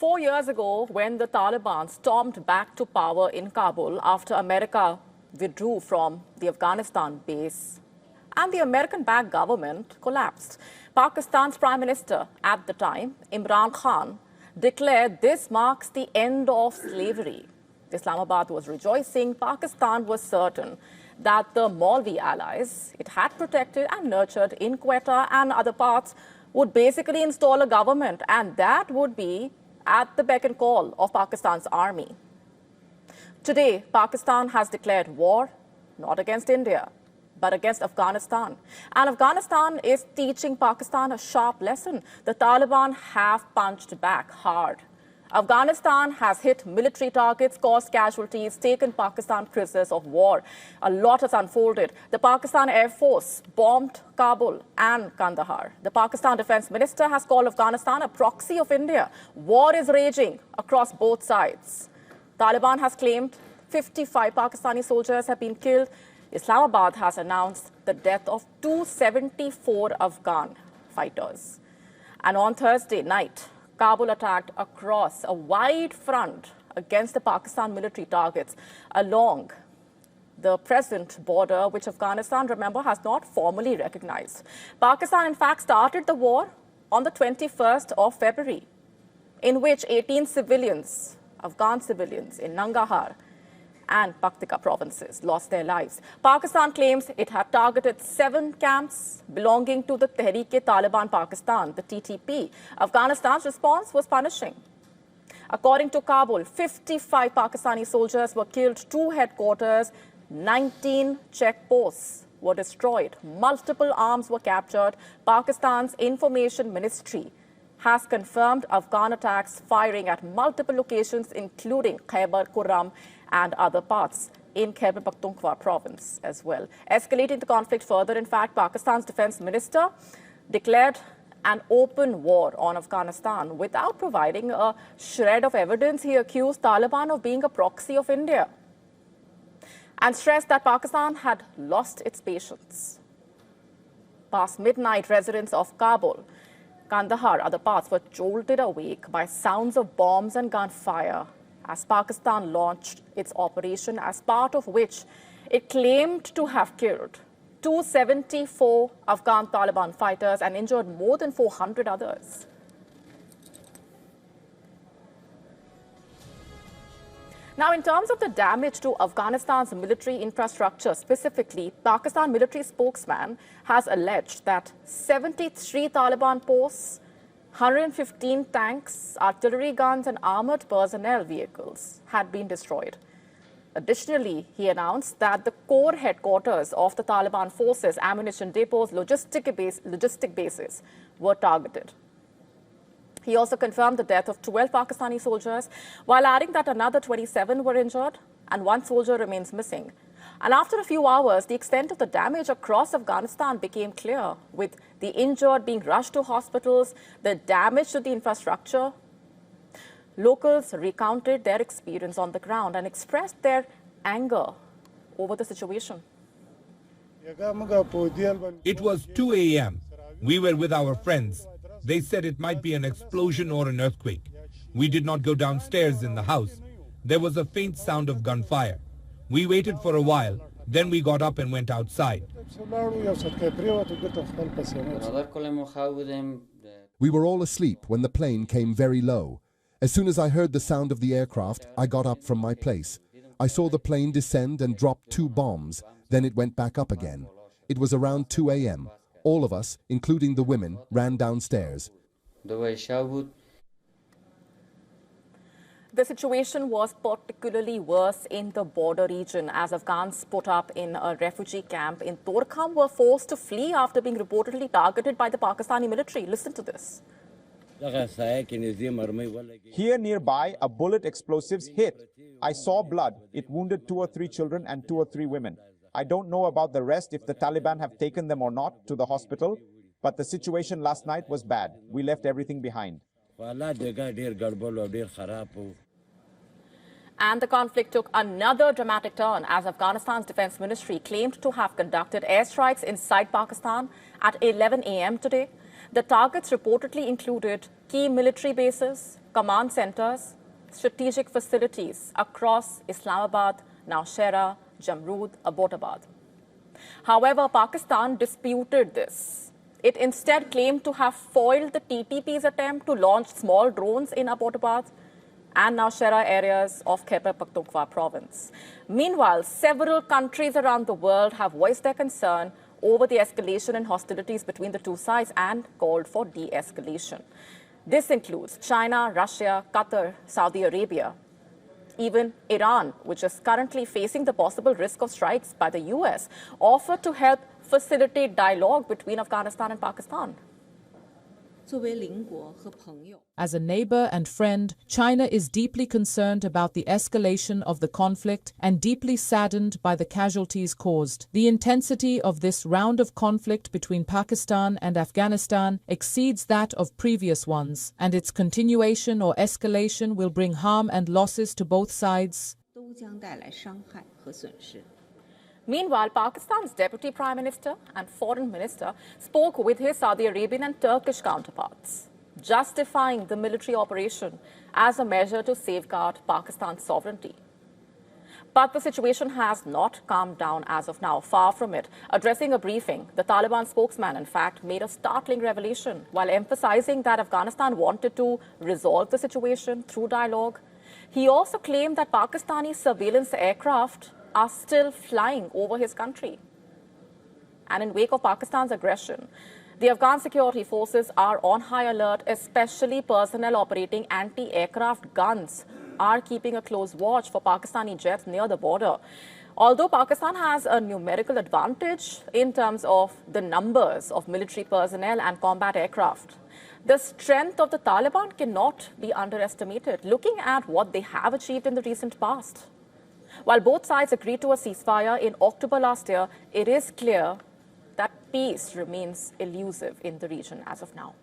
4 years ago, when the Taliban stormed back to power in Kabul after America withdrew from the Afghanistan base and the American-backed government collapsed, Pakistan's Prime Minister at the time, Imran Khan, declared this marks the end of slavery. Islamabad was rejoicing. Pakistan was certain that the Maulvi allies it had protected and nurtured in Quetta and other parts would basically install a government, and that would be at the beck and call of Pakistan's army. Today, Pakistan has declared war, not against India, but against Afghanistan. And Afghanistan is teaching Pakistan a sharp lesson. The Taliban have punched back hard. Afghanistan has hit military targets, caused casualties, taken Pakistan prisoners of war. A lot has unfolded. The Pakistan Air Force bombed Kabul and Kandahar. The Pakistan Defense Minister has called Afghanistan a proxy of India. War is raging across both sides. Taliban has claimed 55 Pakistani soldiers have been killed. Islamabad has announced the death of 274 Afghan fighters. And on Thursday night, Kabul attacked across a wide front against the Pakistan military targets along the present border, which Afghanistan, remember, has not formally recognized. Pakistan, in fact, started the war on the 21st of February, in which 18 civilians, Afghan civilians in Nangarhar and Paktika provinces lost their lives. Pakistan claims it had targeted 7 camps belonging to the Tehreek-e-Taliban Pakistan, the TTP. Afghanistan's response was punishing. According to Kabul, 55 Pakistani soldiers were killed, 2 headquarters, 19 checkposts were destroyed, multiple arms were captured. Pakistan's Information Ministry has confirmed Afghan attacks firing at multiple locations, including Khyber Khurram and other parts in Khyber Pakhtunkhwa province as well. Escalating the conflict further, in fact, Pakistan's defense minister declared an open war on Afghanistan without providing a shred of evidence. He accused Taliban of being a proxy of India and stressed that Pakistan had lost its patience. Past midnight, residents of Kabul, Kandahar, other parts were jolted awake by sounds of bombs and gunfire as Pakistan launched its operation, as part of which it claimed to have killed 274 Afghan Taliban fighters and injured more than 400 others. Now, in terms of the damage to Afghanistan's military infrastructure, specifically, Pakistan military spokesman has alleged that 73 Taliban posts, 115 tanks, artillery guns and armored personnel vehicles had been destroyed. Additionally, he announced that the core headquarters of the Taliban forces, ammunition depots, logistic bases were targeted. He also confirmed the death of 12 Pakistani soldiers, while adding that another 27 were injured and 1 soldier remains missing. And after a few hours, the extent of the damage across Afghanistan became clear, with the injured being rushed to hospitals, the damage to the infrastructure. Locals recounted their experience on the ground and expressed their anger over the situation. It was 2 a.m. We were with our friends. They said it might be an explosion or an earthquake. We did not go downstairs in the house. There was a faint sound of gunfire. We waited for a while, then we got up and went outside. We were all asleep when the plane came very low. As soon as I heard the sound of the aircraft, I got up from my place. I saw the plane descend and drop 2 bombs, then it went back up again. It was around 2 a.m. All of us, including the women, ran downstairs. The situation was particularly worse in the border region, as Afghans put up in a refugee camp in Torkham were forced to flee after being reportedly targeted by the Pakistani military. Listen to this. Here nearby, a bullet explosives hit. I saw blood. It wounded 2 or 3 children and 2 or 3 women. I don't know about the rest, if the Taliban have taken them or not to the hospital, but the situation last night was bad. We left everything behind. And the conflict took another dramatic turn as Afghanistan's defense ministry claimed to have conducted airstrikes inside Pakistan at 11 a.m. today. The targets reportedly included key military bases, command centers, strategic facilities across Islamabad, Nowshera, Jamrud, Abbottabad. However, Pakistan disputed this. It instead claimed to have foiled the TTP's attempt to launch small drones in Abbottabad and Nowshera areas of Khyber Pakhtunkhwa province. Meanwhile, several countries around the world have voiced their concern over the escalation in hostilities between the two sides and called for de-escalation. This includes China, Russia, Qatar, Saudi Arabia, even Iran, which is currently facing the possible risk of strikes by the US, offered to help facilitate dialogue between Afghanistan and Pakistan. As a neighbor and friend, China is deeply concerned about the escalation of the conflict and deeply saddened by the casualties caused. The intensity of this round of conflict between Pakistan and Afghanistan exceeds that of previous ones, and its continuation or escalation will bring harm and losses to both sides. Meanwhile, Pakistan's Deputy Prime Minister and Foreign Minister spoke with his Saudi Arabian and Turkish counterparts, justifying the military operation as a measure to safeguard Pakistan's sovereignty. But the situation has not calmed down as of now, far from it. Addressing a briefing, the Taliban spokesman, in fact, made a startling revelation while emphasizing that Afghanistan wanted to resolve the situation through dialogue. He also claimed that Pakistani surveillance aircraft are still flying over his country. And in wake of Pakistan's aggression, the Afghan security forces are on high alert, especially personnel operating anti-aircraft guns are keeping a close watch for Pakistani jets near the border. Although Pakistan has a numerical advantage in terms of the numbers of military personnel and combat aircraft, the strength of the Taliban cannot be underestimated, looking at what they have achieved in the recent past. While both sides agreed to a ceasefire in October last year, it is clear that peace remains elusive in the region as of now.